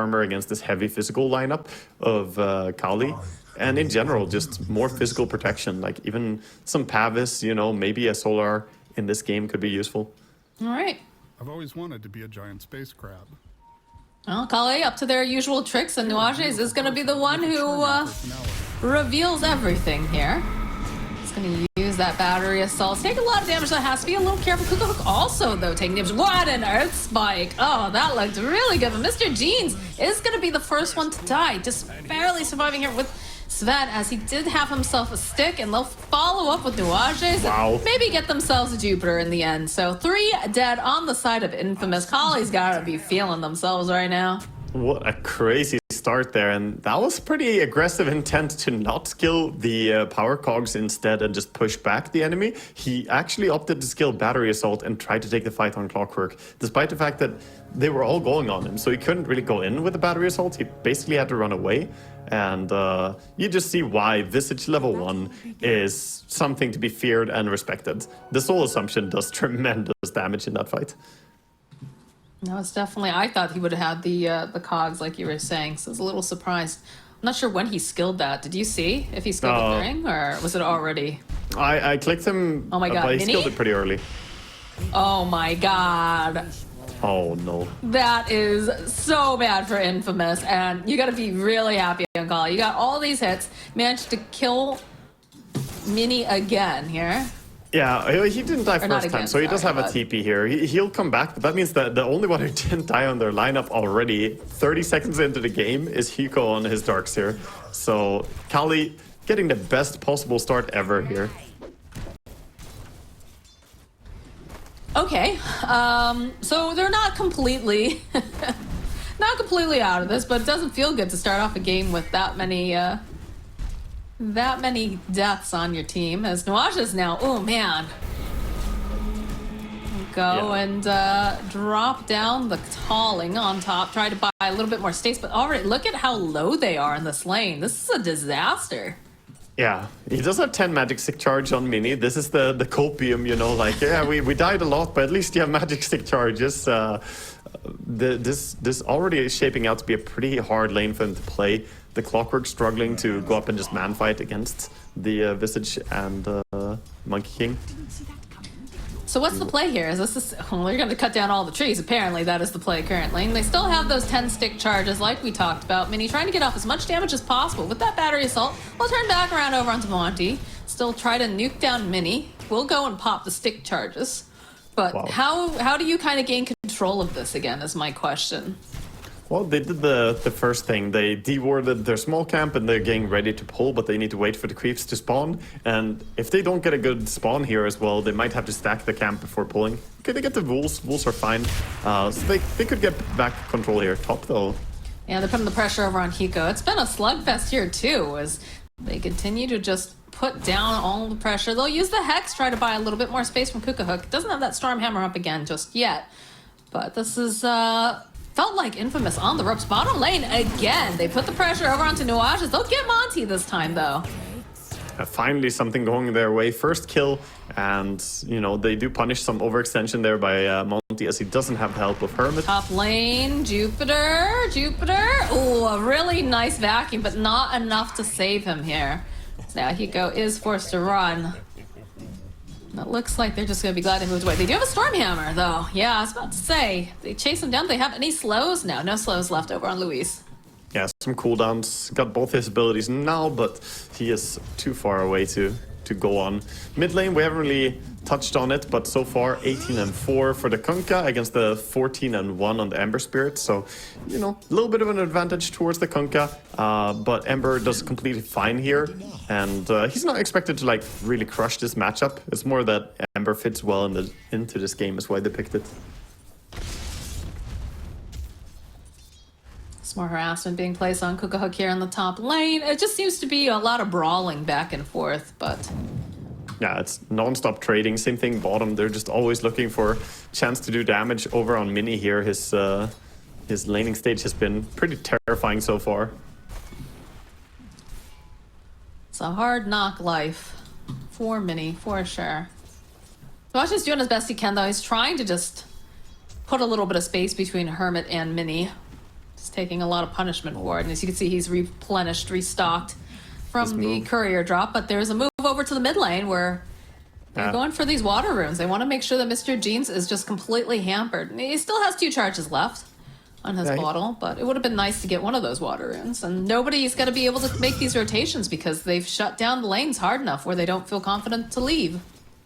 armor against this heavy physical lineup of Qhali. And in general, just more physical protection. Like even some Pavis, you know, maybe a Solar in this game could be useful. All right. I've always wanted to be a giant space crab. Well, Qhali up to their usual tricks, and Nuages is going to be the one who reveals everything here. He's going to use that battery assault. Take a lot of damage, that has to be a little careful. Qhali also, though, taking damage. What an Earth Spike! Oh, that looked really good. But Mr. Jeans is going to be the first one to die, just barely surviving here with Sven, as he did have himself a stick, and they'll follow up with Nuages and maybe get themselves a Jupiter in the end. So 3 dead on the side of Infamous. Qhali's gotta be feeling themselves right now. What a crazy start there, and that was pretty aggressive intent to not skill the power cogs instead and just push back the enemy. He actually opted to skill battery assault and tried to take the fight on Clockwork, despite the fact that they were all going on him, so he couldn't really go in with the battery assault. He basically had to run away, and you just see why Visage level 1 is something to be feared and respected. The Soul Assumption does tremendous damage in that fight. No, it's definitely. I thought he would have had the cogs, like you were saying. So I was a little surprised. I'm not sure when he skilled that. Did you see if he skilled it during, or was it already? I clicked him. Oh my god! But he skilled it pretty early. Oh my god! Oh no! That is so bad for Infamous, and you got to be really happy on Qhali. You got all these hits, managed to kill Mini again here. Yeah, he didn't die first time, so he does have a TP here. He'll come back, but that means that the only one who didn't die on their lineup already, 30 seconds into the game, is Hiko on his Darks here. So Qhali getting the best possible start ever here. Okay, so they're not completely, not completely out of this, but it doesn't feel good to start off a game with that many deaths on your team. As Nuages now, oh man, and drop down the Talling on top, try to buy a little bit more space, but already look at how low they are in this lane. This is a disaster. Yeah, he does have 10 magic stick charge on Mini. This is the copium, you know, like, yeah, we died a lot, but at least you have magic stick charges. This already is shaping out to be a pretty hard lane for him to play. The Clockwork struggling to go up and just man fight against the Visage and Monkey King. So what's the play here? Is this well, they're going to cut down all the trees. Apparently that is the play currently. And they still have those 10 stick charges like we talked about. Mini trying to get off as much damage as possible with that battery assault. We'll turn back around over onto Monty. Still try to nuke down Mini. We'll go and pop the stick charges. But how do you kind of gain control of this again is my question. Well, they did the first thing. They dewarded their small camp and they're getting ready to pull, but they need to wait for the creeps to spawn. And if they don't get a good spawn here as well, they might have to stack the camp before pulling. Okay, they get the wolves. Wolves are fine. So they could get back control here. Top though. Yeah, they're putting the pressure over on Hiko. It's been a slugfest here too, as they continue to just put down all the pressure. They'll use the Hex, try to buy a little bit more space from Kukahook. Doesn't have that Storm Hammer up again just yet. But this is felt like Infamous on the ropes. Bottom lane again. They put the pressure over onto Nuages. They'll get Monty this time, though. Finally, something going their way. First kill, and, you know, they do punish some overextension there by Monty, as he doesn't have the help of Hermit. Top lane, Jupiter. Ooh, a really nice vacuum, but not enough to save him here. So now Hiko is forced to run. It looks like they're just going to be glad they moved away. They do have a Storm Hammer, though. Yeah, I was about to say. They chase him down. Do they have any slows? No, no slows left over on Luis. Yeah, some cooldowns. Got both his abilities now, but he is too far away to go on. Mid lane, we haven't really touched on it, but so far 18-4 for the Kunkka against the 14-1 on the Ember Spirit. So, you know, a little bit of an advantage towards the Kunkka, but Ember does completely fine here. And he's not expected to, like, really crush this matchup. It's more that Ember fits well into this game is why they picked it. More harassment being placed on Kukahook here in the top lane. It just seems to be a lot of brawling back and forth, but... Yeah, it's non-stop trading. Same thing bottom. They're just always looking for chance to do damage over on Mini here. His laning stage has been pretty terrifying so far. It's a hard knock life for Mini, for sure. Josh is doing as best he can, though. He's trying to just put a little bit of space between Hermit and Mini. Just taking a lot of punishment for it. And as you can see, he's replenished, restocked from the courier drop. But there's a move over to the mid lane where they're going for these water runes. They want to make sure that Mr. Jeans is just completely hampered. And he still has 2 charges left on his bottle, but it would have been nice to get one of those water runes. And nobody's going to be able to make these rotations because they've shut down the lanes hard enough where they don't feel confident to leave.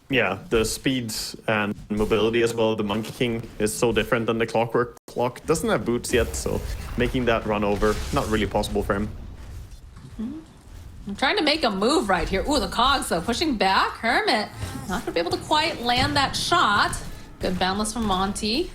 Yeah, the speed and mobility as well. The Monkey King is so different than the Clockwork Clock. Doesn't have boots yet, so making that run over, not really possible for him. I'm trying to make a move right here. Ooh, the cogs though, pushing back. Hermit, not gonna be able to quite land that shot. Good boundless from Monty.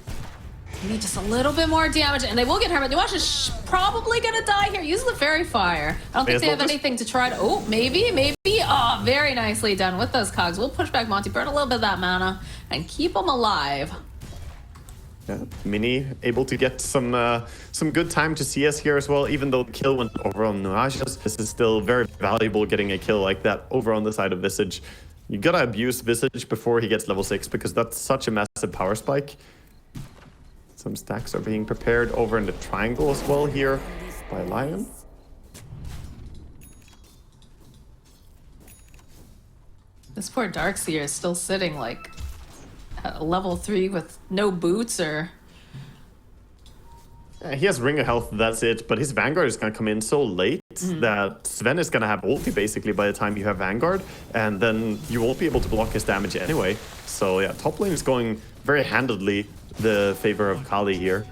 Need just a little bit more damage, and they will get Hermit. Nuage is probably gonna die here. Use the Fairy Fire. I don't think they have anything to try to... Oh, maybe. Oh, very nicely done with those cogs. We'll push back Monty, burn a little bit of that mana, and keep him alive. Yeah, Mini able to get some good time to CS here as well, even though the kill went over on Nuage's. This is still very valuable getting a kill like that over on the side of Visage. You gotta abuse Visage before he gets level 6 because that's such a massive power spike. Some stacks are being prepared over in the triangle as well here by Lion. This poor Darkseer is still sitting like at level 3 with no boots or... He has Ring of Health, that's it, but his Vanguard is going to come in so late that Sven is going to have ulti basically by the time you have Vanguard, and then you won't be able to block his damage anyway. So yeah, top lane is going very handedly the favor of Qhali here.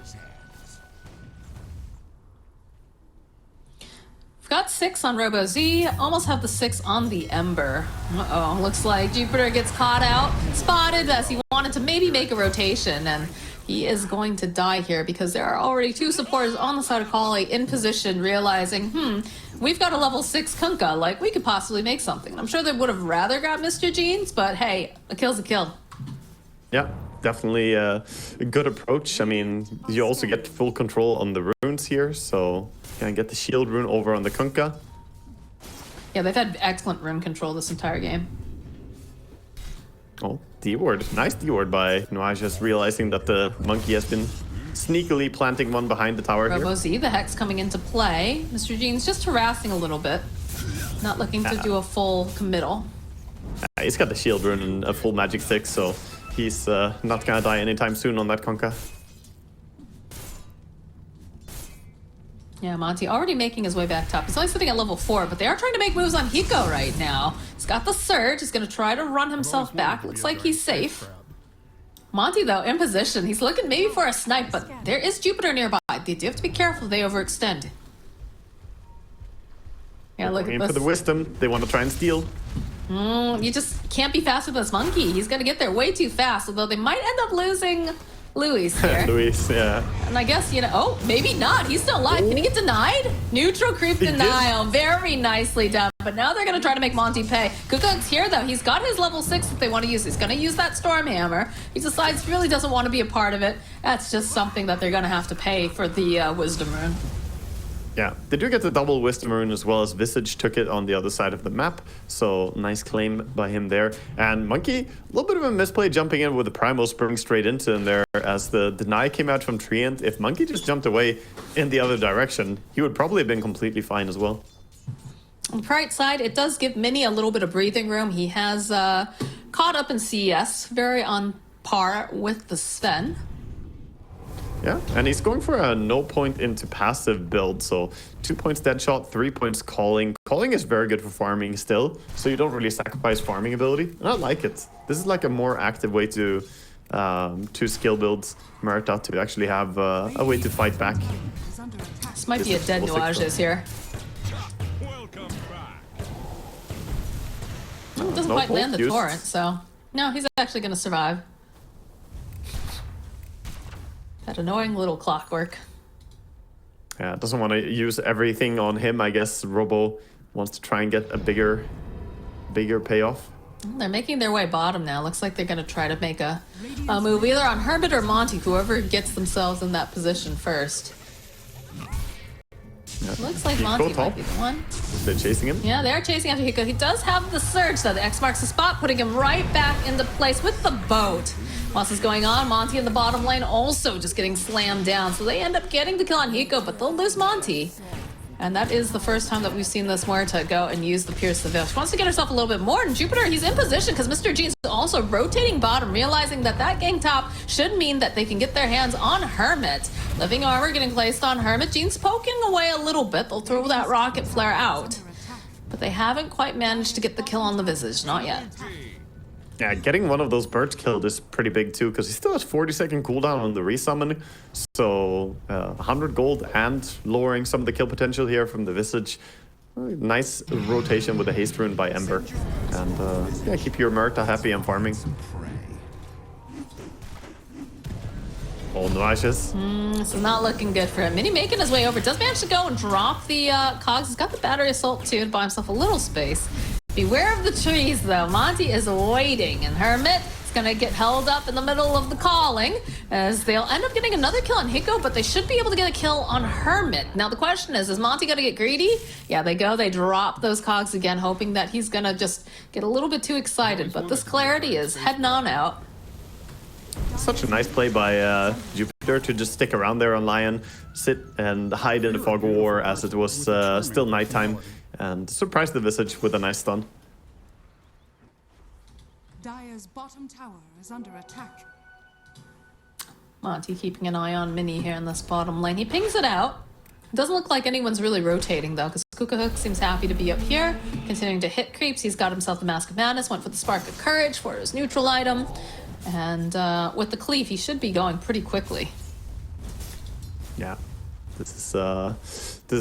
We've got 6 on Robo Z, almost have the 6 on the Ember. Uh-oh, looks like Jupiter gets caught out, spotted as he wanted to maybe make a rotation, and he is going to die here because there are already 2 supporters on the side of Qhali in position, realizing, we've got a level 6 Kunkka, like we could possibly make something. I'm sure they would have rather got Mr. Jeans, but hey, a kill's a kill. Yeah, definitely a good approach. I mean, you also get full control on the runes here, so you can get the shield rune over on the Kunkka. Yeah, they've had excellent rune control this entire game. Oh, D-ward. Nice D-ward by Nuage, just realizing that the monkey has been sneakily planting one behind the tower here. Robo Z, the Hex coming into play. Mr. Jeans just harassing a little bit. Not looking to do a full committal. He's got the shield rune and a full magic 6, so he's not gonna die anytime soon on that Kunkka. Yeah, Monty already making his way back top. He's only sitting at level 4, but they are trying to make moves on Hiko right now. He's got the Surge. He's going to try to run himself back. Looks like he's safe. Monty, though, in position. He's looking maybe for a snipe, but there is Jupiter nearby. They do have to be careful if they overextend. Yeah, look at this. For the wisdom, they want to try and steal. You just can't be fast with this monkey. He's going to get there way too fast, although they might end up losing Luis here. Luis, yeah. And I guess, oh, maybe not. He's still alive. Can he get denied? Neutral creep denial. Very nicely done. But now they're going to try to make Monty pay. Kukuk's here, though. He's got his level 6 that they want to use. He's going to use that Stormhammer. He decides he really doesn't want to be a part of it. That's just something that they're going to have to pay for the Wisdom Rune. Yeah, they do get the double Wisdom Rune as well as Visage took it on the other side of the map. So nice claim by him there. And Monkey, a little bit of a misplay jumping in with the Primal Spring straight into him there as the deny came out from Treant. If Monkey just jumped away in the other direction, he would probably have been completely fine as well. On the right side, it does give Mini a little bit of breathing room. He has caught up in CES, very on par with the Sven. Yeah, and he's going for a no point into passive build, so 2 points Deadshot, 3 points Calling. Calling is very good for farming still, so you don't really sacrifice farming ability, and I like it. This is like a more active way to skill build Merta to actually have a way to fight back. This might be a dead Nuages here. Doesn't quite land the torrent, so no, he's actually going to survive. That annoying little clockwork. Yeah, doesn't want to use everything on him. I guess Robo wants to try and get a bigger payoff. They're making their way bottom now. Looks like they're going to try to make a move either on Hermit or Monty, whoever gets themselves in that position first. Yeah. Looks like Monty might be the one. They're chasing him? Yeah, they're chasing after Hiko. He does have the Surge, though. The X marks the spot, putting him right back into place with the boat. Whilst this is going on, Monty in the bottom lane also just getting slammed down. So they end up getting the kill on Hiko, but they'll lose Monty. And that is the first time that we've seen this Muerta go and use the Pierce the Veil. She wants to get herself a little bit more, and Jupiter, he's in position because Mr. Jeans is also rotating bottom, realizing that that gang top should mean that they can get their hands on Hermit. Living armor getting placed on Hermit. Jeans poking away a little bit. They'll throw that rocket flare out. But they haven't quite managed to get the kill on the Visage, not yet. Yeah, getting one of those birds killed is pretty big too, because he still has 40-second cooldown on the resummon. So 100 gold and lowering some of the kill potential here from the Visage. Nice rotation with the haste rune by Ember. And yeah, keep your Murta happy and farming. Oh, Nuages. This is not looking good for him. Mini making his way over. Does manage to go and drop the cogs. He's got the battery assault too to buy himself a little space. Beware of the trees, though. Monty is waiting, and Hermit is going to get held up in the middle of the calling, as they'll end up getting another kill on Hiko, but they should be able to get a kill on Hermit. Now, the question is Monty going to get greedy? Yeah, they go. They drop those cogs again, hoping that he's going to just get a little bit too excited, but this clarity is heading on out. Such a nice play by Jupiter to just stick around there on Lion, sit and hide in the fog of war as it was still nighttime. And surprise the Visage with a nice stun. Dire's bottom tower is under attack. Monty keeping an eye on Mini here in this bottom lane. He pings it out. Doesn't look like anyone's really rotating though, because Kukahook seems happy to be up here, continuing to hit creeps. He's got himself the Mask of Madness, went for the Spark of Courage for his neutral item. And with the cleave, he should be going pretty quickly. Yeah, this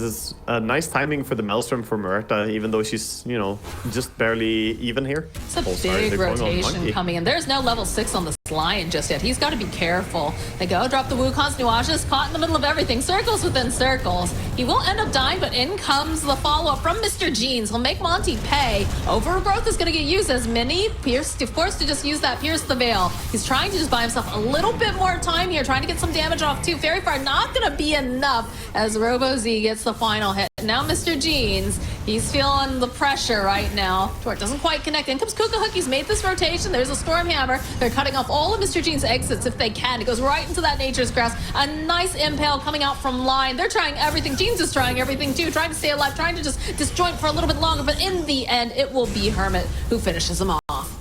is a nice timing for the Maelstrom for Muerta, even though she's, you know, just barely even here. It's a big rotation coming in. There's no level 6 on this Lion just yet. He's got to be careful. They go, drop the Wukong's Nuages, caught in the middle of everything. Circles within circles. He will end up dying, but in comes the follow-up from Mr. Jeans. He'll make Monty pay. Overgrowth is going to get used as Mini. Pierce, of course, to just use that Pierce the Veil. He's trying to just buy himself a little bit more time here, trying to get some damage off too. Very far, not going to be enough as Robo-Z gets the final hit. Now Mr. Jeans, he's feeling the pressure right now. Tort doesn't quite connect. In comes Kukahook. He's made this rotation. There's a Stormhammer. They're cutting off all of Mr. Jeans' exits if they can. It goes right into that Nature's Grasp. A nice impale coming out from Line. They're trying everything. Jeans is trying everything too, trying to stay alive, trying to just disjoint for a little bit longer. But in the end, it will be Hermit who finishes him off.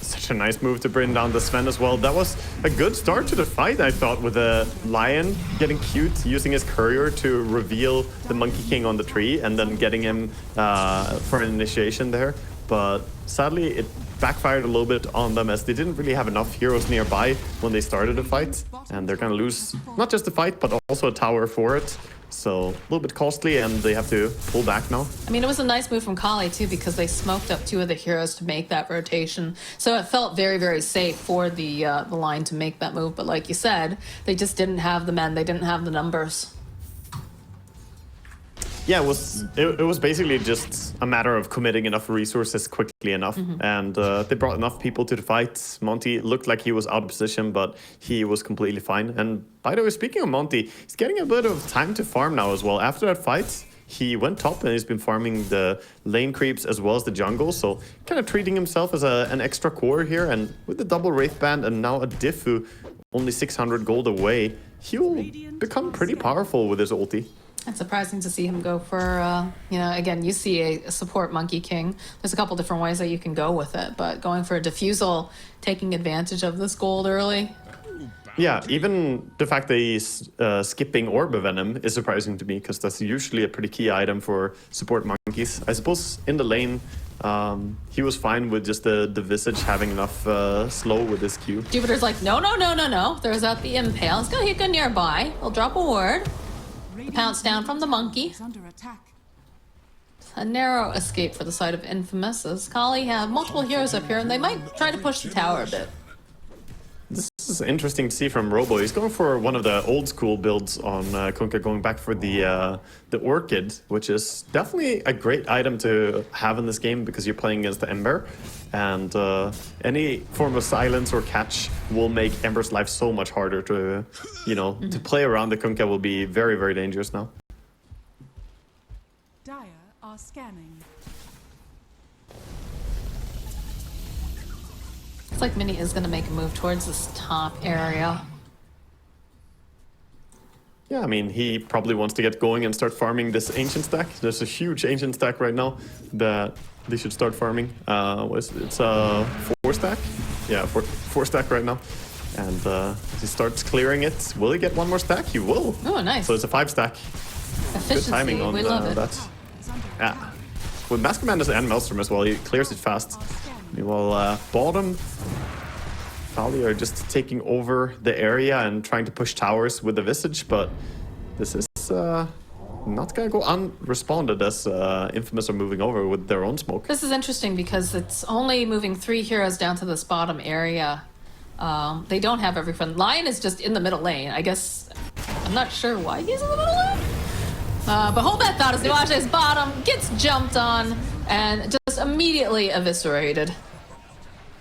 Such a nice move to bring down the Sven as well. That was a good start to the fight, I thought, with the Lion getting cute, using his courier to reveal the Monkey King on the tree and then getting him for an initiation there. But sadly, it backfired a little bit on them as they didn't really have enough heroes nearby when they started the fight. And they're going to lose not just the fight, but also a tower for it. So a little bit costly, and they have to pull back now. I mean, it was a nice move from Qhali too, because they smoked up 2 of the heroes to make that rotation. So it felt very, very safe for the Line to make that move. But like you said, they just didn't have the men. They didn't have the numbers. Yeah, it was basically just a matter of committing enough resources quickly enough. And they brought enough people to the fight. Monty looked like he was out of position, but he was completely fine. And by the way, speaking of Monty, he's getting a bit of time to farm now as well. After that fight, he went top and he's been farming the lane creeps as well as the jungle. So kind of treating himself as an extra core here. And with the double Wraith Band and now a Diffu only 600 gold away, he'll become pretty powerful with his ulti. It's surprising to see him go for, you know, again, you see a support Monkey King. There's a couple different ways that you can go with it, but going for a Diffusal, taking advantage of this gold early. Yeah, even the fact that he's skipping Orb of Venom is surprising to me, because that's usually a pretty key item for support monkeys. I suppose in the lane, he was fine with just the Visage having enough slow with his Q. Jupiter's like, no, no, no, no, no. There's out the Impale. Let's go Hika nearby. He'll drop a ward. The pounce down from the monkey. A narrow escape for the side of Infamous, as Qhali have multiple heroes up here, and they might try to push the tower a bit. This is interesting to see from Robo. He's going for one of the old school builds on Kunkka, going back for the Orchid, which is definitely a great item to have in this game because you're playing against the Ember. And any form of silence or catch will make Ember's life so much harder to, you know, to play around the Kunkka will be very, very dangerous now. Dire are scanning. Looks like Mini is going to make a move towards this top area. Yeah, I mean, he probably wants to get going and start farming this ancient stack. There's a huge ancient stack right now that they should start farming. It's a 4 stack? Yeah, 4 stack right now. And he starts clearing it. Will he get one more stack? He will. Oh, nice. So it's a 5 stack. Efficiency, Good timing on we love it. that. Yeah. With Mask Commanders and Maelstrom as well, he clears it fast. Meanwhile, bottom, Qhali are just taking over the area and trying to push towers with the Visage, but this is not gonna go unresponded as Infamous are moving over with their own smoke. This is interesting because it's only moving 3 heroes down to this bottom area. They don't have every friend. Lion is just in the middle lane. I guess, I'm not sure why he's in the middle lane. But hold that thought as Nuage's bottom gets jumped on and just immediately eviscerated.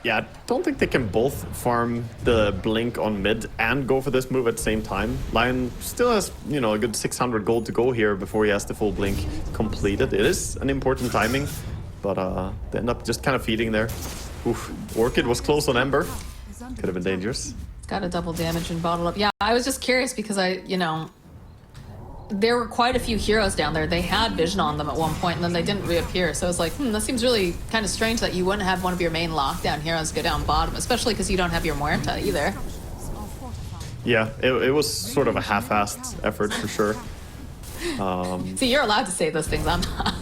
Yeah, I don't think they can both farm the Blink on mid and go for this move at the same time. Lion still has, you know, a good 600 gold to go here before he has the full Blink completed. It is an important timing, but they end up just kind of feeding there. Oof, Orchid was close on Ember. Could have been dangerous. Got a double damage and bottle up. Yeah, I was just curious because there were quite a few heroes down there. They had vision on them at one point and then they didn't reappear. So I was like, that seems really kind of strange that you wouldn't have one of your main lockdown heroes go down bottom, especially because you don't have your Muerta either. Yeah, it was sort of a half-assed effort for sure. See, you're allowed to say those things. I'm not.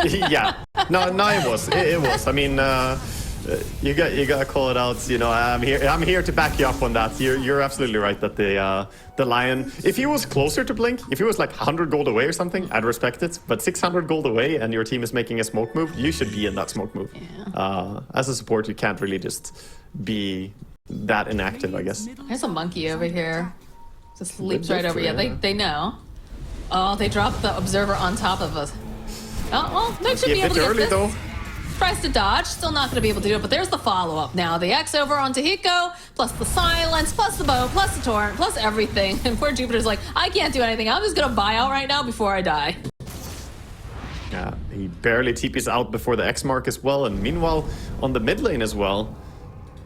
Yeah, no, it was. It was. I mean, you gotta call it out. You know, I'm here to back you up on that. You're absolutely right that the Lion, if he was closer to Blink, if he was like 100 gold away or something, I'd respect it. But 600 gold away and your team is making a smoke move, you should be in that smoke move. Yeah. As a support, you can't really just be that inactive, I guess. There's a monkey over here. Just leaps right over. Yeah, they know. Oh, they dropped the observer on top of us. Oh, well, they should be able to get this. Though. Tries to dodge, still not going to be able to do it, but there's the follow-up now. The X over onto Hiko, plus the silence, plus the bow, plus the torrent, plus everything. And poor Jupiter's like, I can't do anything. I'm just going to buy out right now before I die. Yeah, he barely TPs out before the X mark as well. And meanwhile, on the mid lane as well,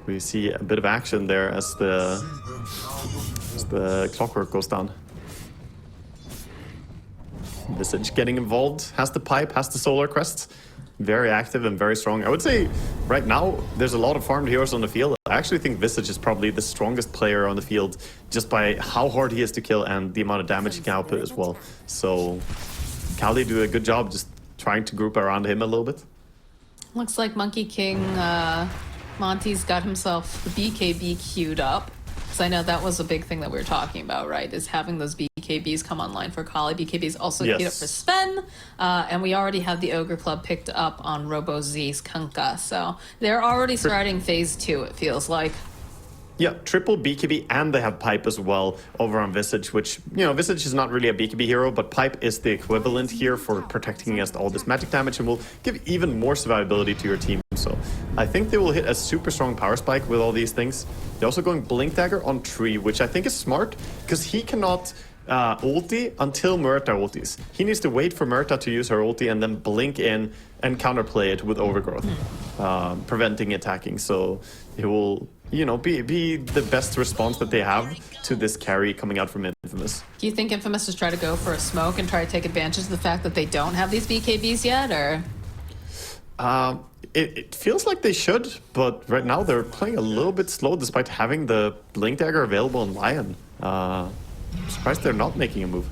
we see a bit of action there as the clockwork goes down. Visage getting involved, has the pipe, has the solar crest. Very active and very strong. I would say right now there's a lot of farmed heroes on the field. I actually think Visage is probably the strongest player on the field just by how hard he is to kill and the amount of damage he can output as well. So Qhali do a good job just trying to group around him a little bit. Looks like Monkey King Monty's got himself the BKB queued up. Because I know that was a big thing that we were talking about, right? Is having those BKBs come online for Qhali. BKBs also queued up for Sven. And we already have the Ogre Club picked up on RoboZ's Kunkka. So they're already starting phase 2, it feels like. Yeah, triple BKB, and they have Pipe as well over on Visage, which, you know, Visage is not really a BKB hero, but Pipe is the equivalent here for protecting against all this magic damage and will give even more survivability to your team. So I think they will hit a super strong power spike with all these things. They're also going Blink Dagger on Tree, which I think is smart, because he cannot ulti until Muerta ultis. He needs to wait for Muerta to use her ulti and then blink in and counterplay it with Overgrowth, preventing attacking. So it will, you know, be the best response that they have to this carry coming out from Infamous. Do you think Infamous is trying to go for a smoke and try to take advantage of the fact that they don't have these BKBs yet, or? It feels like they should, but right now they're playing a little bit slow despite having the Blink Dagger available in Lion. I'm surprised they're not making a move.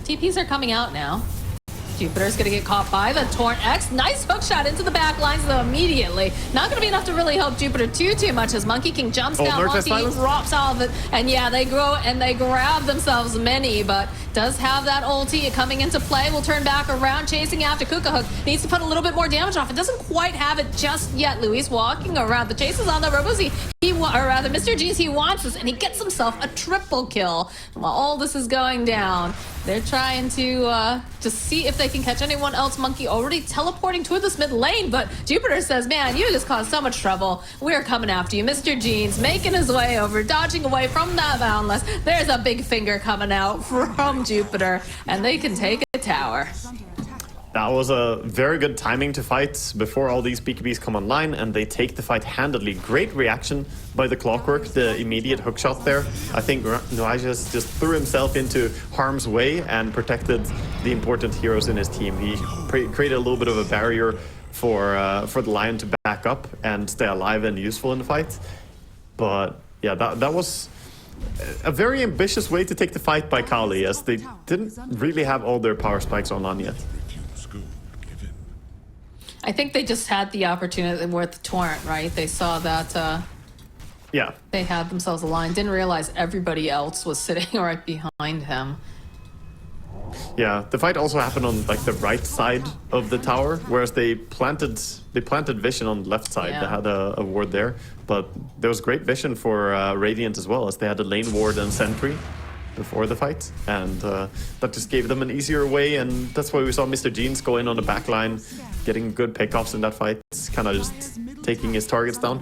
TPs are coming out now. Jupiter's gonna get caught by the Torrent X. Nice hook shot into the back lines though immediately. Not gonna be enough to really help Jupiter too much as Monkey King jumps down. Monkey drops all of it. And yeah, they grow and they grab themselves many, but does have that ulti coming into play. Will turn back around, chasing after Kuka Hook. Needs to put a little bit more damage off. It doesn't quite have it just yet. Luis walking around. The chase is on the RoboZ. Or rather, Mr. G's, he wants this, and he gets himself a triple kill. And while all this is going down, they're trying to just see if they can catch anyone else. Monkey already teleporting toward this mid lane, but Jupiter says, man, you just caused so much trouble. We're coming after you. Mr. Jeans making his way over, dodging away from that Boundless. There's a big finger coming out from Jupiter, and they can take a tower. That was a very good timing to fight before all these BKBs come online, and they take the fight handedly. Great reaction by the Clockwork, the immediate hookshot there. I think Nuages just threw himself into harm's way and protected the important heroes in his team. He created a little bit of a barrier for the Lion to back up and stay alive and useful in the fight. But yeah, that was a very ambitious way to take the fight by Qhali, as they didn't really have all their power spikes on yet. I think they just had the opportunity with the Torrent, right? They saw that Yeah. they had themselves a line, didn't realize everybody else was sitting right behind him. Yeah, the fight also happened on like the right side of the tower, whereas they planted vision on the left side. Yeah. They had a ward there, but there was great vision for Radiant as well, as they had a lane ward and sentry before the fight, and that just gave them an easier way, and that's why we saw Mr. Jeans go in on the back line, getting good pickoffs in that fight, kind of just taking his targets down.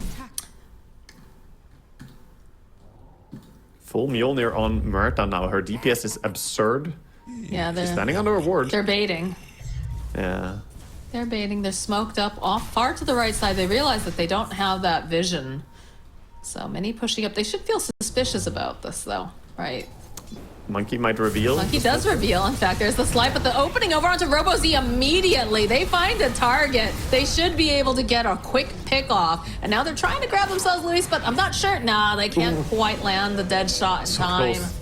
Full Mjolnir on Murta now. Her DPS is absurd. Yeah, She's standing under a ward. they're baiting. Yeah. They're baiting. They're smoked up off far to the right side. They realize that they don't have that vision. So many pushing up. They should feel suspicious about this, though, right? Monkey might reveal. Monkey does reveal. In fact, there's the slide, but the opening over onto RoboZ immediately. They find a target. They should be able to get a quick pick off. And now they're trying to grab themselves loose, but I'm not sure. Nah, they can't quite land the dead shot in time. close.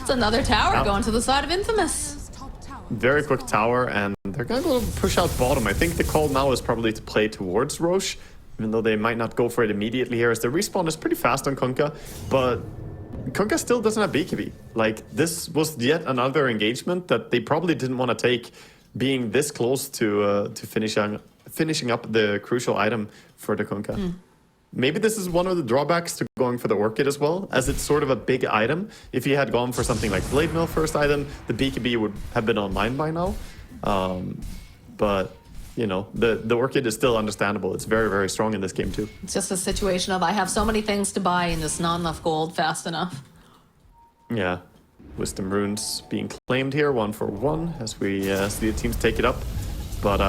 It's another tower going to the side of Infamous. Very quick tower, and they're gonna go push out bottom. I think the call now is probably to play towards Roche, even though they might not go for it immediately here, as the respawn is pretty fast on Kunkka, but Kunkka still doesn't have BKB. Like, this was yet another engagement that they probably didn't want to take, being this close to finishing up the crucial item for the Kunkka. Maybe this is one of the drawbacks to going for the Orchid as well, as it's sort of a big item. If you had gone for something like Blade Mill first item, the BKB would have been online by now. But, you know, the Orchid is still understandable. It's very, very strong in this game too. It's just a situation of I have so many things to buy and just not enough gold fast enough. Yeah. Wisdom Runes being claimed here, 1 for 1, as we see the teams take it up. But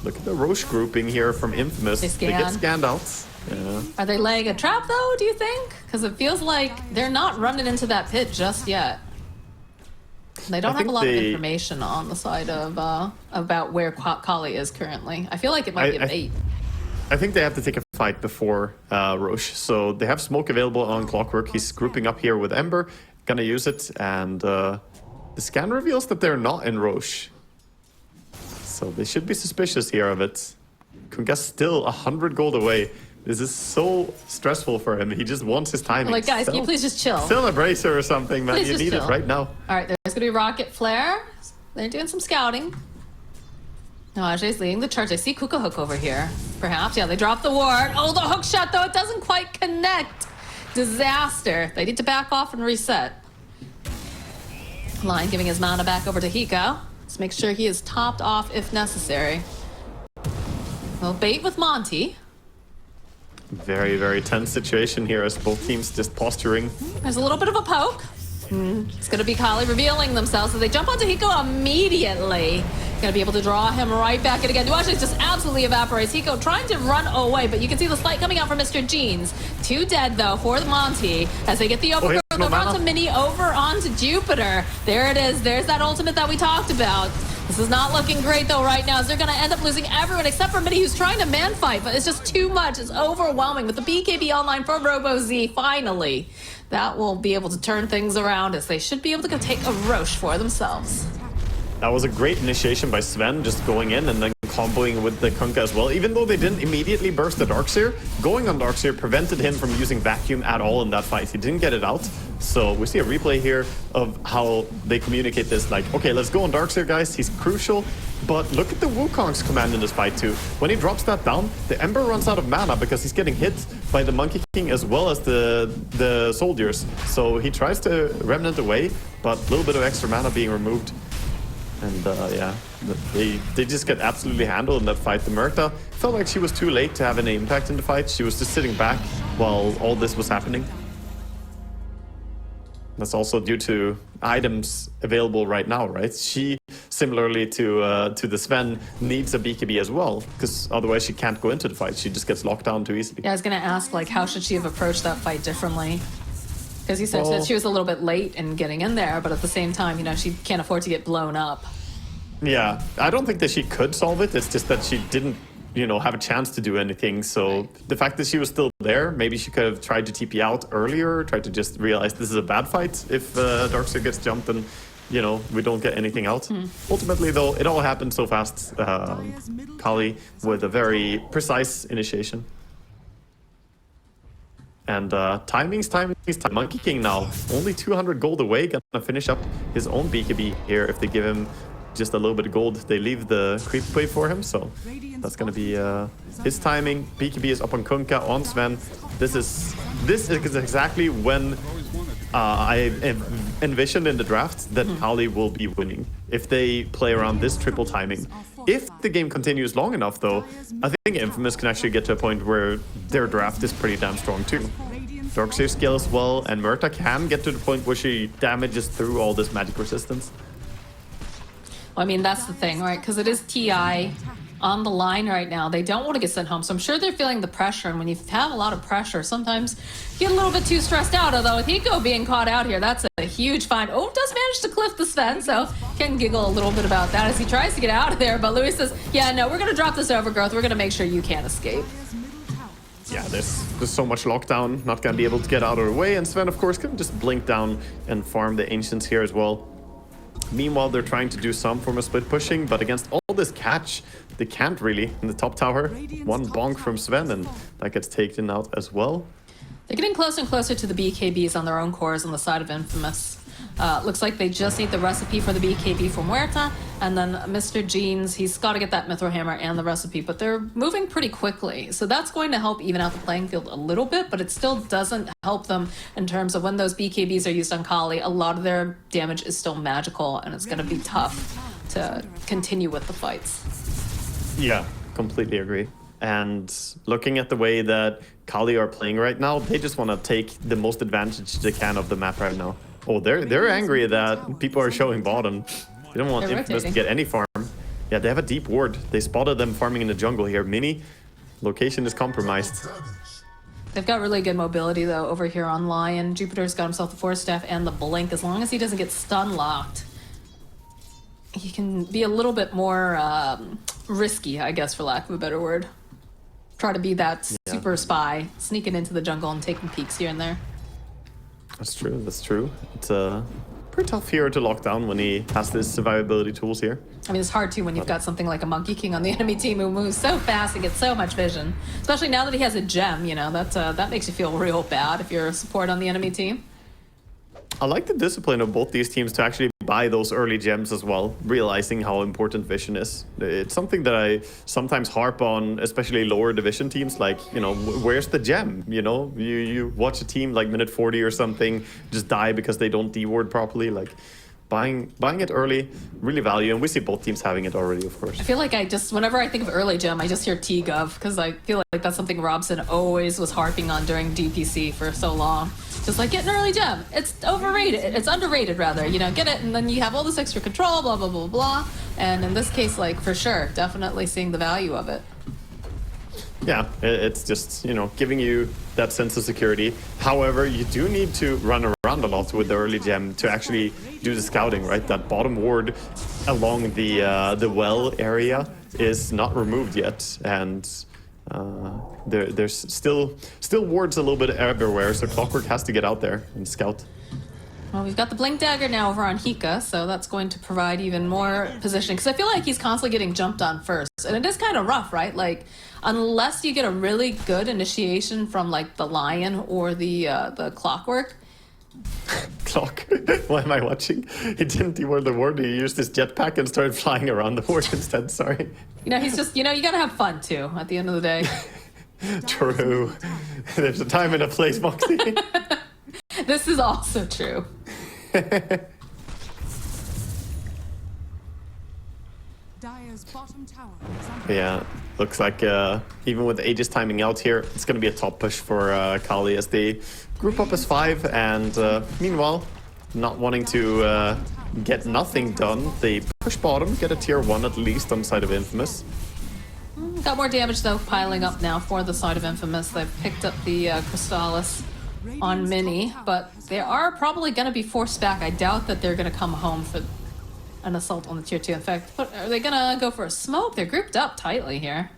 look at the Roche grouping here from Infamous. They get scanned out. Yeah. Are they laying a trap though, do you think? Because it feels like they're not running into that pit just yet. They don't have a lot of information on the side of about where Qhali is currently. I feel like it might be a bait. I think they have to take a fight before Roche. So they have smoke available on Clockwork. He's grouping up here with Ember, gonna use it, and the scan reveals that they're not in Roche. So they should be suspicious here of it. Kunka's still 100 gold away. This is so stressful for him. He just wants his timing. Like, guys, can you please just chill? Still a bracer or something, man. Please You just need chill. it right now. All right, there's gonna be Rocket Flare. They're doing some scouting. No, Ajay's leading the charge. I see Kuka Hook over here. Perhaps, yeah, they dropped the ward. Oh, the hook shot, though, it doesn't quite connect. Disaster. They need to back off and reset. Lion giving his mana back over to Hiko. Let's make sure he is topped off if necessary. Well, bait with Monty. Very, very tense situation here as both teams just posturing. There's a little bit of a poke. It's going to be Qhali revealing themselves, so they jump onto Hiko immediately. Going to be able to draw him right back in again. Nuages just absolutely evaporates. Hiko trying to run away, but you can see the spike coming out from Mr. Jeans. 2 dead, though, for the Monty, as they get the overgrowth over onto Mini, over onto Jupiter. There it is. There's that ultimate that we talked about. This is not looking great, though, right now, as they're going to end up losing everyone except for Mini, who's trying to man fight, but it's just too much. It's overwhelming with the BKB online for RoboZ, finally. That will be able to turn things around, as they should be able to go take a Roche for themselves. That was a great initiation by Sven, just going in and then comboing with the Kunkka as well. Even though they didn't immediately burst the Darkseer, going on Darkseer prevented him from using Vacuum at all in that fight. He didn't get it out. So we see a replay here of how they communicate this, like, okay, let's go on Darkseer, guys. He's crucial. But look at the Wukong's command in this fight too. When he drops that down, the Ember runs out of mana because he's getting hit by the Monkey King as well as the soldiers. So he tries to Remnant away, but a little bit of extra mana being removed. And yeah, they just get absolutely handled in that fight. The Murta felt like she was too late to have any impact in the fight. She was just sitting back while all this was happening. That's also due to items available right now, right? She, similarly to the Sven, needs a BKB as well, because otherwise she can't go into the fight. She just gets locked down too easily. Yeah, I was gonna ask, like, how should she have approached that fight differently? Because you said that she was a little bit late in getting in there, but at the same time, you know, she can't afford to get blown up. Yeah, I don't think that she could solve it. It's just that she didn't, you know, have a chance to do anything. So the fact that she was still there, maybe she could have tried to TP out earlier, tried to just realize this is a bad fight if Darkseid gets jumped and, you know, we don't get anything out. Ultimately, though, it all happened so fast. Qhali with a very precise initiation. And timing's time. Monkey King now, only 200 gold away, gonna finish up his own BKB here if they give him just a little bit of gold. They leave the creep wave for him, so that's gonna be his timing. BKB is up on Kunkka, on Sven. This is exactly when I envisioned in the draft that Qhali will be winning if they play around this triple timing. If the game continues long enough, though, I think Infamous can actually get to a point where their draft is pretty damn strong too. Darkseid scales well, and Murta can get to the point where she damages through all this magic resistance. Well, I mean, that's the thing, right? Because it is TI on the line right now. They don't want to get sent home, so I'm sure they're feeling the pressure. And when you have a lot of pressure, sometimes you get a little bit too stressed out. Although with Hiko being caught out here, that's a huge find. Oh, does manage to cliff the Sven, so can giggle a little bit about that as he tries to get out of there. But Louis says, yeah, no, we're going to drop this overgrowth. We're going to make sure you can't escape. Yeah, there's so much lockdown, not going to be able to get out of the way. And Sven, of course, can just blink down and farm the Ancients here as well. Meanwhile, they're trying to do some form of split pushing, but against all this catch, they can't really. In the top tower, one bonk from Sven, and that gets taken out as well. They're getting closer and closer to the BKBs on their own cores on the side of Infamous. Looks like they just need the recipe for the BKB from Huerta, and then Mr. Jeans, he's got to get that Mithril Hammer and the recipe, but they're moving pretty quickly. So that's going to help even out the playing field a little bit, but it still doesn't help them in terms of when those BKBs are used on Qhali. A lot of their damage is still magical, and it's going to be tough to continue with the fights. Yeah, completely agree. And looking at the way that Qhali are playing right now, they just want to take the most advantage they can of the map right now. Oh, they're angry that people are showing bottom. They don't want Infamous to get any farm. Yeah, they have a deep ward. They spotted them farming in the jungle here. Mini, location is compromised. They've got really good mobility, though, over here on Lion. Jupiter's got himself the Force Staff and the Blink. As long as he doesn't get stun locked, he can be a little bit more risky, I guess, for lack of a better word. Try to be that super spy, sneaking into the jungle and taking peeks here and there. That's true, that's true. It's a pretty tough hero to lock down when he has his survivability tools here. I mean, it's hard too when you've got something like a Monkey King on the enemy team who moves so fast and gets so much vision. Especially now that he has a gem, you know, that makes you feel real bad if you're a support on the enemy team. I like the discipline of both these teams to actually buy those early gems as well, realizing how important vision is. It's something that I sometimes harp on, especially lower division teams, like, you know, where's the gem? You know, you watch a team like minute 40 or something just die because they don't D-ward properly. Like, buying it early, really value, and we see both teams having it already, of course. I feel like whenever I think of early gem, I just hear T-Gov, because I feel like that's something Robson always was harping on during DPC for so long. Just like, get an early gem. It's overrated. It's underrated, rather. You know, get it, and then you have all this extra control, blah, blah, blah, blah. And in this case, like, for sure, definitely seeing the value of it. Yeah, it's just, you know, giving you that sense of security. However, you do need to run around a lot with the early gem to actually do the scouting, right? That bottom ward along the well area is not removed yet, and there's still wards a little bit everywhere, so Clockwork has to get out there and scout. Well, we've got the Blink Dagger now over on Hika, so that's going to provide even more positioning. Because I feel like he's constantly getting jumped on first. And it is kind of rough, right? Like, unless you get a really good initiation from, like, the Lion or the Clockwork. Clock. Why am I watching? He didn't deward the ward. He used his jetpack and started flying around the ward instead. Sorry. You know, he's just, you know, you gotta have fun, too, at the end of the day. True. There's a time and a place, Moxie. This is also true. Dire's bottom tower is under Yeah, looks like even with Aegis timing out here, it's going to be a top push for Qhali as they group up as 5. And meanwhile, not wanting to get nothing done. They push bottom, get a tier 1 at least on the side of Infamous. Got more damage though piling up now for the side of Infamous. They've picked up the Crystallis on Mini, but they are probably going to be forced back. I doubt that they're going to come home for an assault on the tier 2. In fact, are they going to go for a smoke? They're grouped up tightly here.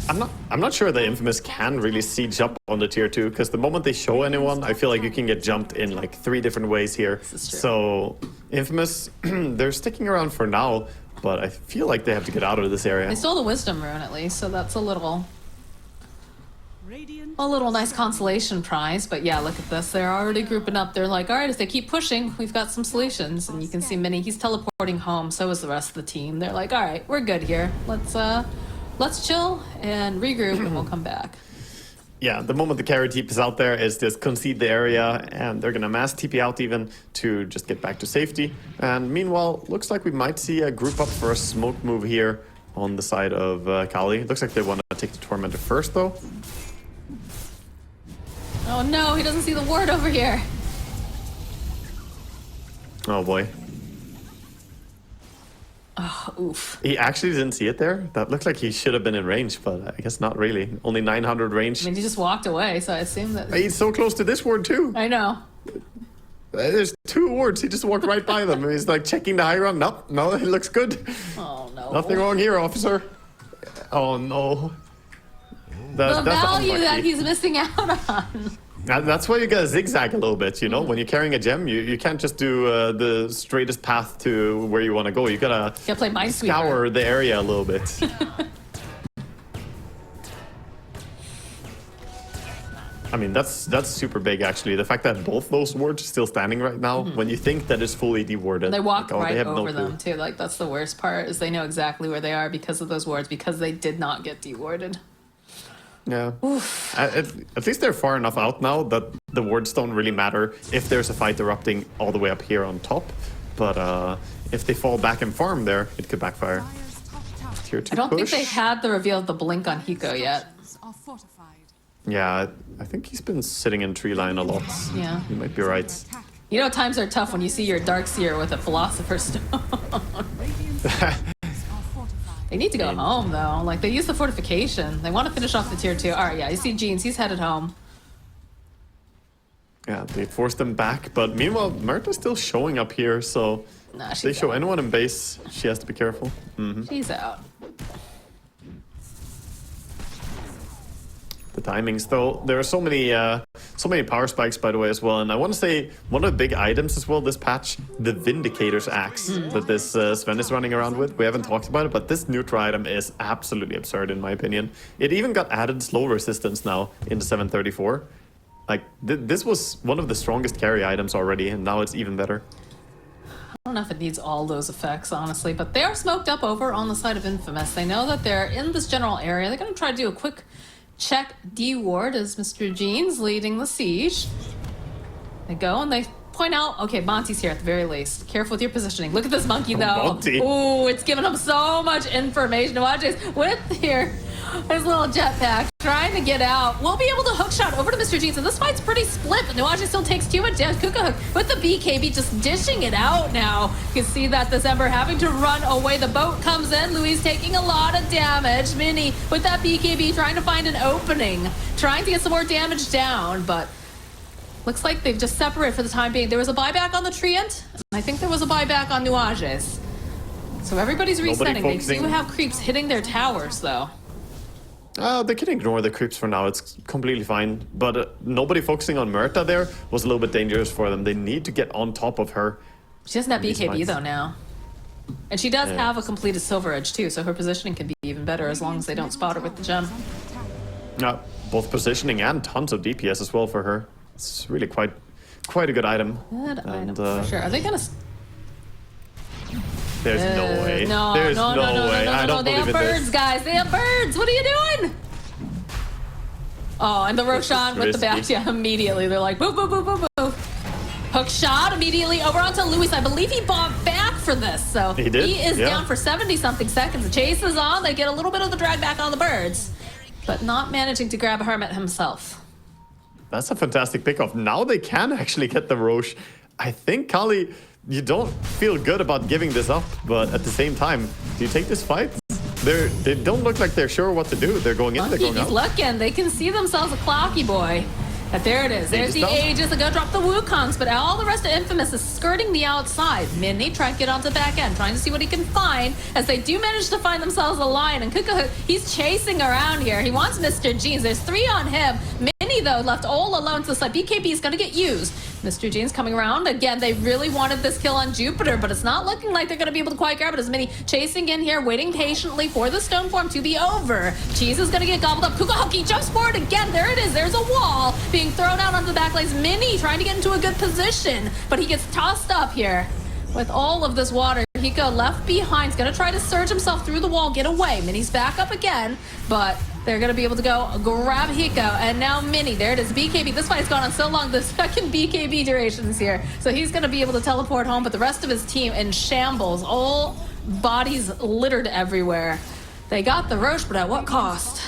I'm not sure that Infamous can really siege up on the tier 2, because the moment they show anyone, I feel like you can get jumped in like 3 different ways here. This is true. So Infamous, they're sticking around for now, but I feel like they have to get out of this area. They stole the Wisdom Rune at least, so that's a little nice consolation prize. But yeah, look at this. They're already grouping up. They're like, all right, if they keep pushing, we've got some solutions. And you can see Mini, he's teleporting home. So is the rest of the team. They're like, all right, we're good here. Let's chill and regroup and we'll come back. Yeah, the moment the carry TP is out there is just concede the area, and they're gonna mass TP out even to just get back to safety. And meanwhile, looks like we might see a group up for a smoke move here on the side of Qhali. Looks like they want to take the Tormentor first though. Oh no, he doesn't see the ward over here. Oh boy. Oh, oof. He actually didn't see it there. That looked like he should have been in range, but I guess not really. Only 900 range. I mean, he just walked away, so I assume that... He's so close to this ward too. I know. There's 2 wards. He just walked right by them. He's like checking the high ground. Nope, no, it looks good. Oh no. Nothing wrong here, officer. Oh no. The value unlucky. that he's missing out on. That's why you gotta zigzag a little bit, you know? When you're carrying a gem, you can't just do the straightest path to where you want to go. You gotta play Minesweeper. scour the area a little bit. I mean, that's super big, actually. The fact that both those wards are still standing right now, when you think that it's fully dewarded. They walk like, right they have over no them, too. Like, that's the worst part, is they know exactly where they are because of those wards, because they did not get dewarded. Yeah. At least they're far enough out now that the wards don't really matter if there's a fight erupting all the way up here on top. But if they fall back and farm there, it could backfire. Tier 2 I don't think push. they had the reveal of the blink on Hiko yet. Are fortified. Yeah, I think he's been sitting in tree line a lot. Yeah. You might be right. You know, times are tough when you see your Darkseer with a Philosopher's Stone. They need to go home, though. Like, they use the fortification. They want to finish off the tier 2. All right, yeah, you see Jeans. He's headed home. Yeah, they forced them back. But meanwhile, Myrta's still showing up here, so Nah, if they show anyone in base, she has to be careful. She's out. The timings, though, there are so many power spikes, by the way, as well. And I want to say one of the big items as well this patch, the Vindicator's Axe that this Sven is running around with. We haven't talked about it, but this neutral item is absolutely absurd in my opinion. It even got added slow resistance now in the 734. Like, this was one of the strongest carry items already, and now it's even better. I don't know if it needs all those effects, honestly, but they are smoked up over on the side of Infamous. They know that they're in this general area. They're going to try to do a quick check D-ward as Mr. Jeans leading the siege. They go and they point out, okay, Monty's here at the very least. Careful with your positioning. Look at this monkey, though. Monty. Ooh, it's giving him so much information. Watch this with his little jetpack, trying to get out. We'll be able to hookshot over to Mr. Jeans, and this fight's pretty split, but Nuaje still takes too much damage. Kuka Hook with the BKB just dishing it out now. You can see that this Ember having to run away. The boat comes in. Louise taking a lot of damage. Mini with that BKB trying to find an opening, trying to get some more damage down, but looks like they've just separated for the time being. There was a buyback on the Treant, and I think there was a buyback on Nuage's. So everybody's resetting. They do have creeps hitting their towers, though. They can ignore the creeps for now. It's completely fine. But nobody focusing on Myrta there was a little bit dangerous for them. They need to get on top of her. She doesn't have BKB, though, now. And she does have a completed Silver Edge, too, so her positioning can be even better as long as they don't spot her with the gem. Yeah, both positioning and tons of DPS as well for her. It's really quite a good item. Good item, for sure. Are they going to... There's no way. No, There's no, way. I don't they believe have in birds, this. guys. They have birds. What are you doing? Oh, and the Roshan with the back. Yeah, immediately. They're like, boo, boo, boo, boo, boo. Hook shot immediately over onto Luis. I believe he bought back for this. So he did? He is down for 70-something seconds. The chase is on. They get a little bit of the drag back on the birds, but not managing to grab Hermit himself. That's a fantastic pickoff. Now they can actually get the Roche I think Qhali, you don't feel good about giving this up, but at the same time, do you take this fight? They don't look like they're sure what to do. They're going in, they're going He's out. looking. They can see themselves a clocky boy. But there it is. There's the Aegis. They're going to drop the Wukongs, but all the rest of Infamous is skirting the outside. Mini trying to get onto the back end, trying to see what he can find, as they do manage to find themselves a lion. And Kuka, he's chasing around here. He wants Mr. Jeans. There's 3 on him. Mini, though, left all alone to the side. BKB is going to get used. Mr. Jeans coming around. Again, they really wanted this kill on Jupiter, but it's not looking like they're going to be able to quite grab it. As Mini chasing in here, waiting patiently for the stone form to be over. Cheese is going to get gobbled up. Kuka jumps forward again. There it is. There's a wall being thrown out onto the back lanes. Mini trying to get into a good position, but he gets tossed up here with all of this water. Hiko left behind. He's going to try to surge himself through the wall, get away. Mini's back up again, but they're going to be able to go grab Hiko. And now Mini, there it is, BKB. This fight's gone on so long, the second BKB durations here. So he's going to be able to teleport home, but the rest of his team in shambles. All bodies littered everywhere. They got the Roche, but at what cost?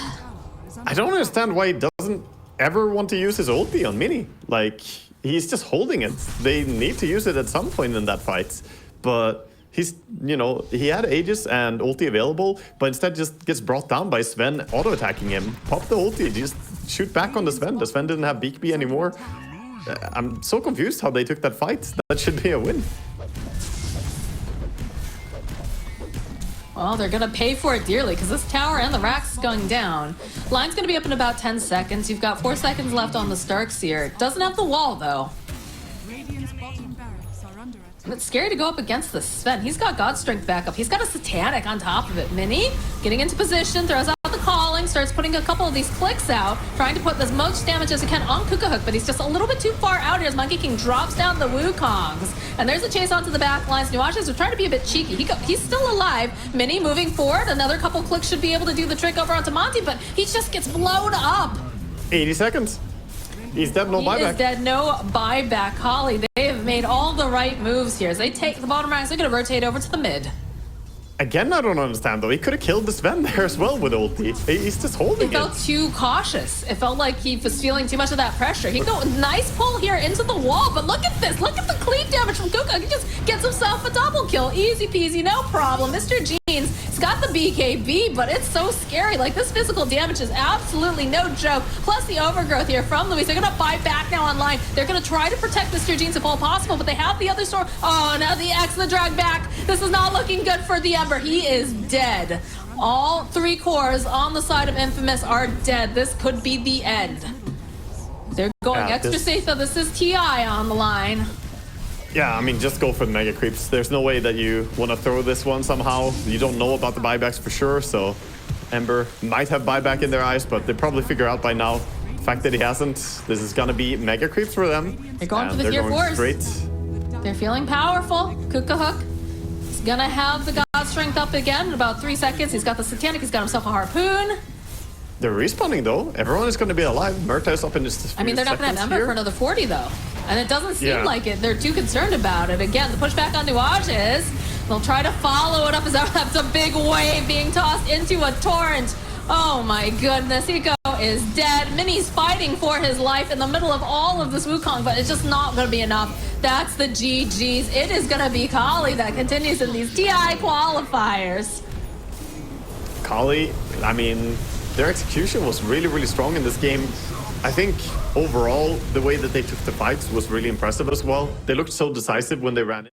I don't understand why he doesn't ever want to use his ulti on Mini. Like, he's just holding it. They need to use it at some point in that fight. But he's, you know, he had Aegis and ulti available, but instead just gets brought down by Sven auto-attacking him. Pop the ulti, just shoot back on the Sven. The Sven didn't have BKB anymore. I'm so confused how they took that fight. That should be a win. Well, they're going to pay for it dearly because this tower and the racks is going down. Line's going to be up in about 10 seconds. You've got 4 seconds left on the Starkseer. Doesn't have the wall, though. Radiant's bottom barracks are under attack. And it's scary to go up against the Sven. He's got God Strength back up. He's got a Satanic on top of it. Mini getting into position, throws out the calling, starts putting a couple of these clicks out, trying to put as much damage as he can on Kukahook, but he's just a little bit too far out here as Monkey King drops down the Wukongs. And there's a chase onto the back lines. Nuages are trying to be a bit cheeky. He's still alive. Mini moving forward. Another couple clicks should be able to do the trick over onto Monty, but he just gets blown up. 80 seconds. He's dead, no buyback. He is dead, no buyback. Qhali, they have made all the right moves here. As they take the bottom ranks, they're going to rotate over to the mid. Again, I don't understand, though. He could have killed the Sven there as well with ulti. He's just holding It felt too cautious. It felt like he was feeling too much of that pressure. He go nice pull here into the wall, but look at this. Look at the cleave damage from Kuka. He just gets himself a double kill. Easy peasy, no problem. Mr. Jeans, he's got the BKB, but it's so scary. Like, this physical damage is absolutely no joke. Plus the overgrowth here from Luis. They're going to buy back now online. They're going to try to protect Mr. Jeans if all possible, but they have the other sword. Oh, now the X, the drag back. This is not looking good for the Ember. He is dead. All 3 cores on the side of Infamous are dead. This could be the end. They're going extra safe, though. This is TI on the line. Yeah, I mean, just go for the mega creeps. There's no way that you want to throw this one somehow. You don't know about the buybacks for sure, so Ember might have buyback in their eyes, but they probably figure out by now the fact that he hasn't. This is gonna be mega creeps for them. They're going for the they're tier going 4s. straight. They're feeling powerful. Kukahook is gonna have the God Strength up again in about 3 seconds. He's got the Satanic. He's got himself a harpoon. They're respawning though. Everyone is going to be alive. Murta is up in just a few I mean, they're not gonna have seconds Ember here. for another 40 though. And it doesn't seem Yeah. like it. They're too concerned about it. Again, the pushback on Nuages. They'll try to follow it up as that's a big wave being tossed into a torrent. Oh my goodness, Hiko is dead. Mini's fighting for his life in the middle of all of this Wukong, but it's just not going to be enough. That's the GG's. It is going to be Qhali that continues in these TI qualifiers. Qhali, I mean, their execution was really, really strong in this game. I think overall, the way that they took the fights was really impressive as well. They looked so decisive when they ran in.